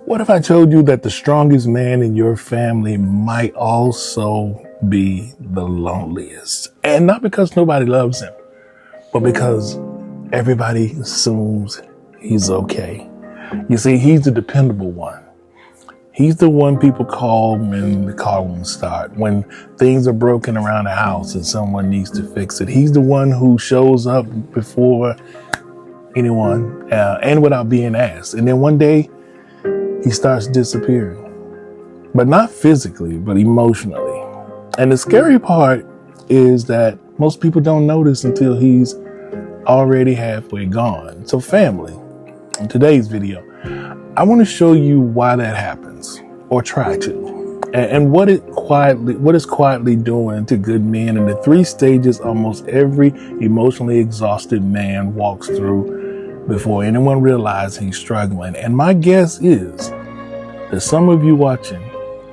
What if I told you that the strongest man in your family might also be the loneliest? And not because nobody loves him, but because everybody assumes he's okay. You see, he's the dependable one. He's the one people call when the car won't start, when things are broken around the house and someone needs to fix it. He's the one who shows up before anyone and without being asked. And then one day he starts disappearing, but not physically, but emotionally. And the scary part is that most people don't notice until he's already halfway gone. So family, in today's video, I want to show you why that happens, or try to, and what is quietly doing to good men, and the 3 stages almost every emotionally exhausted man walks through before anyone realizes he's struggling. And my guess is that some of you watching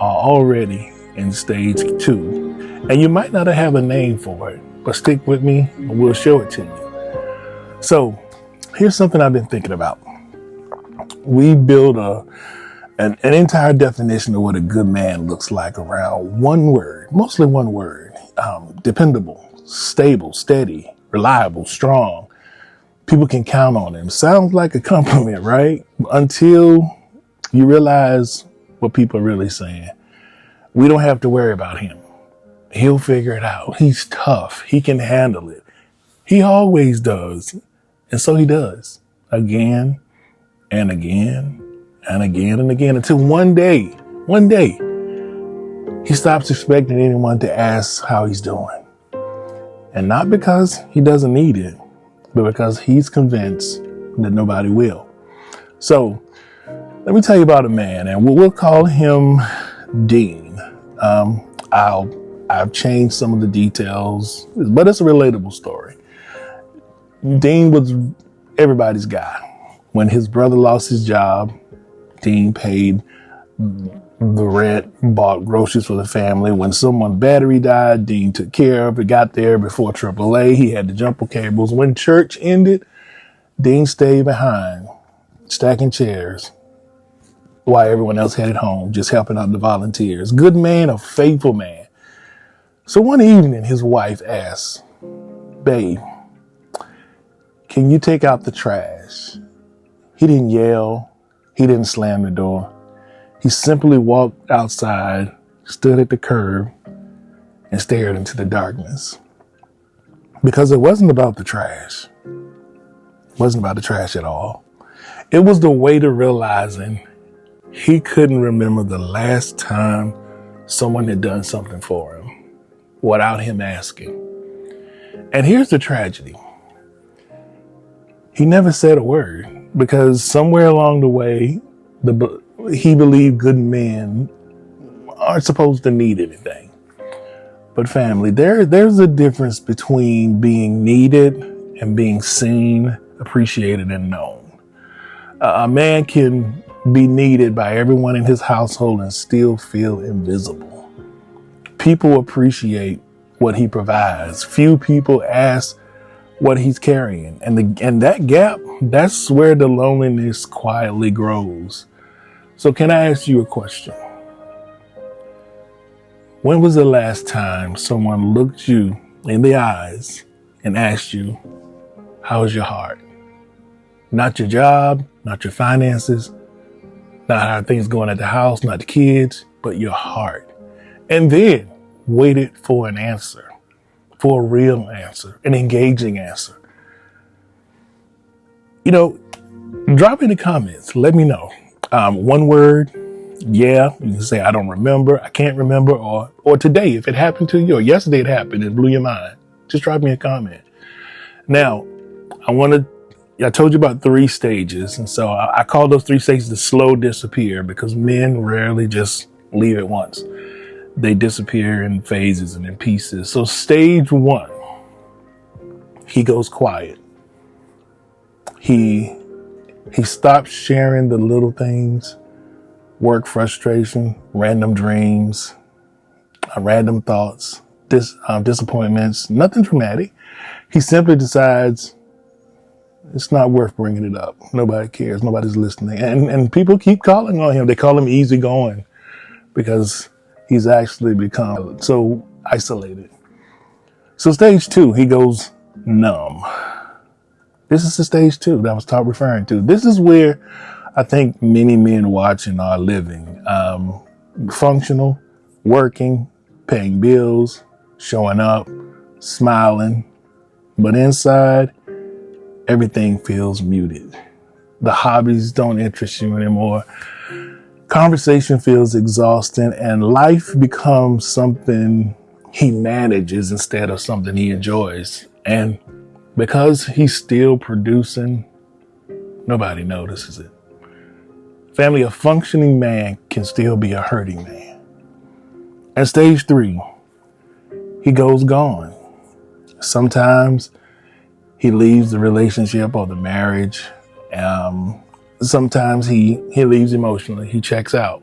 are already in stage 2, and you might not have a name for it, but stick with me and we'll show it to you. So here's something I've been thinking about. We build an entire definition of what a good man looks like around one word, mostly one word: dependable, stable, steady, reliable, strong. People can count on him. Sounds like a compliment, right? Until you realize what people are really saying. We don't have to worry about him. He'll figure it out. He's tough. He can handle it. He always does. And so he does, again and again and again and again, until one day, he stops expecting anyone to ask how he's doing. And not because he doesn't need it, but because he's convinced that nobody will. So let me tell you about a man, and we'll call him Dean. I've changed some of the details, but it's a relatable story. Dean was everybody's guy. When his brother lost his job, Dean paid the rent, bought groceries for the family. When someone's battery died, Dean took care of it, got there before AAA. He had to jump on cables. When church ended, Dean stayed behind, stacking chairs, while everyone else headed home, just helping out the volunteers. Good man, a faithful man. So one evening, his wife asked, "Babe, can you take out the trash?" He didn't yell. He didn't slam the door. He simply walked outside, stood at the curb, and stared into the darkness. Because it wasn't about the trash. It wasn't about the trash at all. It was the way to realizing he couldn't remember the last time someone had done something for him without him asking. And here's the tragedy. He never said a word, because somewhere along the way, he believed good men aren't supposed to need anything. But family, there's a difference between being needed and being seen, appreciated, and known. A man can be needed by everyone in his household and still feel invisible. People appreciate what he provides. Few people ask what he's carrying. And that gap, that's where the loneliness quietly grows. So can I ask you a question? When was the last time someone looked you in the eyes and asked you, how's your heart? Not your job, not your finances, not how things going at the house, not the kids, but your heart. And then waited for an answer. For a real answer, an engaging answer. You know, drop in the comments. Let me know. One word, yeah. You can say, I don't remember, I can't remember, or today, if it happened to you, or yesterday it happened, it blew your mind. Just drop me a comment. Now, I told you about 3 stages. And so I call those 3 stages the slow disappear, because men rarely just leave at once. They disappear in phases and in pieces. So stage 1, he goes quiet. He stops sharing the little things, work frustration, random dreams, random thoughts, disappointments, nothing dramatic. He simply decides It's not worth bringing it up. Nobody cares. Nobody's listening. And people keep calling on him. They call him easygoing because he's actually become so isolated. So stage 2, he goes numb. This is the stage 2 that I was referring to. This is where I think many men watching are living. Functional, working, paying bills, showing up, smiling. But inside, everything feels muted. The hobbies don't interest you anymore. Conversation feels exhausting, and life becomes something he manages instead of something he enjoys. And because he's still producing, nobody notices it. Family, a functioning man can still be a hurting man. And stage 3, he goes gone. Sometimes he leaves the relationship or the marriage. Sometimes he leaves emotionally. He checks out.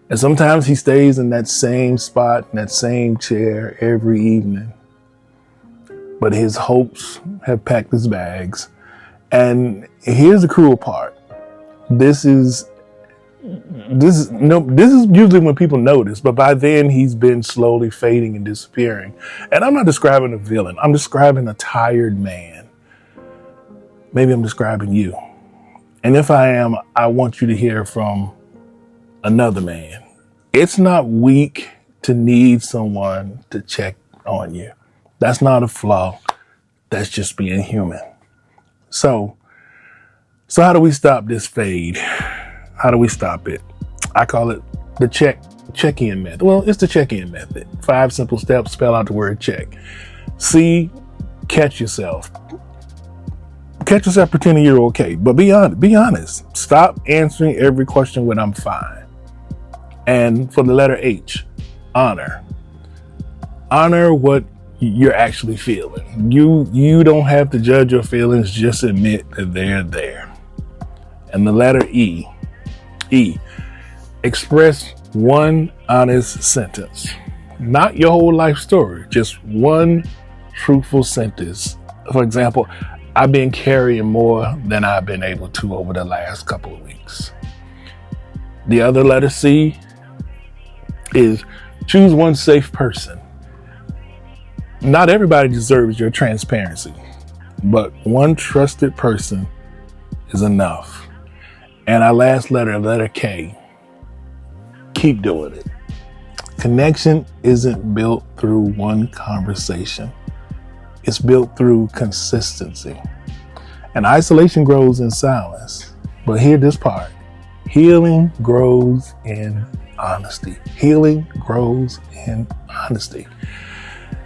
And sometimes he stays in that same spot, in that same chair every evening. But his hopes have packed his bags. And here's the cruel part. This is usually when people notice, but by then he's been slowly fading and disappearing. And I'm not describing a villain. I'm describing a tired man. Maybe I'm describing you. And if I am, I want you to hear from another man. It's not weak to need someone to check on you. That's not a flaw. That's just being human. So how do we stop this fade? How do we stop it? I call it the check-in method. Well, it's the check-in method. 5 simple steps, spell out the word check. C, catch yourself. Catch yourself pretending you're okay, but be honest. Stop answering every question with I'm fine. And for the letter H, honor. Honor what you're actually feeling. You don't have to judge your feelings, just admit that they're there. And the letter E, express one honest sentence. Not your whole life story, just one truthful sentence. For example, I've been carrying more than I've been able to over the last couple of weeks. The other letter C is choose one safe person. Not everybody deserves your transparency, but one trusted person is enough. And our last letter, letter K, keep doing it. Connection isn't built through one conversation. It's built through consistency. And isolation grows in silence. But hear this part. Healing grows in honesty. Healing grows in honesty.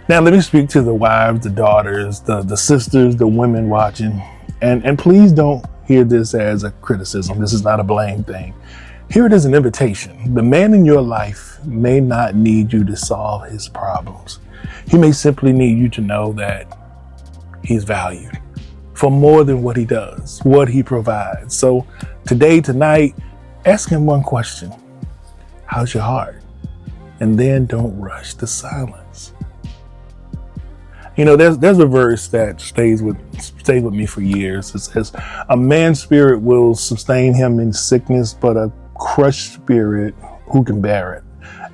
Now, let me speak to the wives, the daughters, the sisters, the women watching. And please don't hear this as a criticism. This is not a blame thing. Hear it as an invitation. The man in your life may not need you to solve his problems. He may simply need you to know that he's valued for more than what he does, what he provides. So today, tonight, ask him one question. How's your heart? And then don't rush to silence. You know, there's a verse that stayed with me for years. It says, a man's spirit will sustain him in sickness, but a crushed spirit, who can bear it?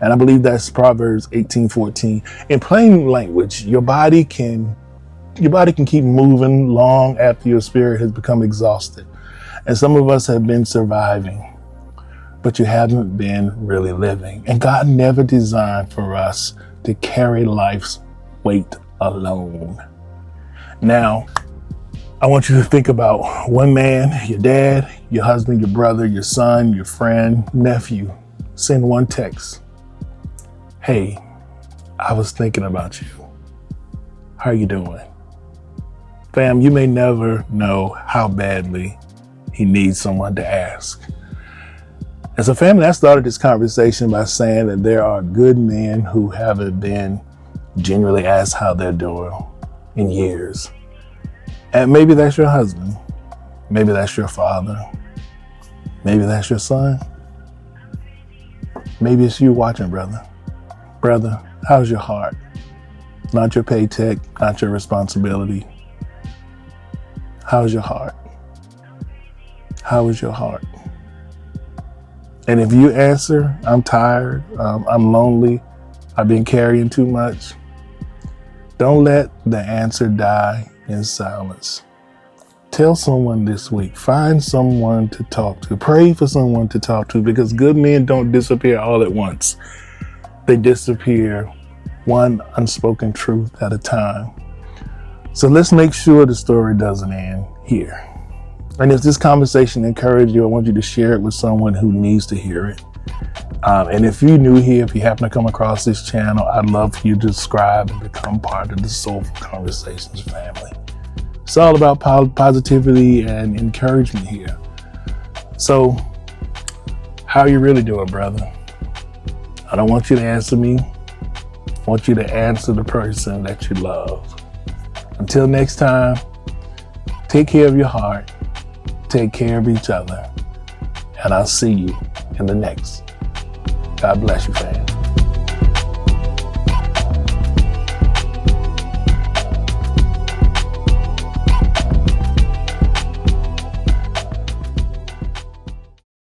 And I believe that's Proverbs 18:14. In plain language, your body can keep moving long after your spirit has become exhausted. And some of us have been surviving, but you haven't been really living. And God never designed for us to carry life's weight alone. Now, I want you to think about one man, your dad, your husband, your brother, your son, your friend, nephew. Send one text. Hey, I was thinking about you. How are you doing? Fam, you may never know how badly he needs someone to ask. As a family, I started this conversation by saying that there are good men who haven't been genuinely asked how they're doing in years. And maybe that's your husband. Maybe that's your father. Maybe that's your son. Maybe it's you watching, brother. Brother, how's your heart? Not your paycheck, not your responsibility. How's your heart? How is your heart? And if you answer, I'm tired, I'm lonely, I've been carrying too much, don't let the answer die in silence. Tell someone this week. Find someone to talk to. Pray for someone to talk to, because good men don't disappear all at once. They disappear one unspoken truth at a time. So let's make sure the story doesn't end here. And if this conversation encouraged you, I want you to share it with someone who needs to hear it. And if you're new here, if you happen to come across this channel, I'd love for you to subscribe and become part of the Soulful Conversations family. It's all about positivity and encouragement here. So, how are you really doing, brother? I don't want you to answer me. I want you to answer the person that you love. Until next time, take care of your heart. Take care of each other. And I'll see you in the next. God bless you, fam.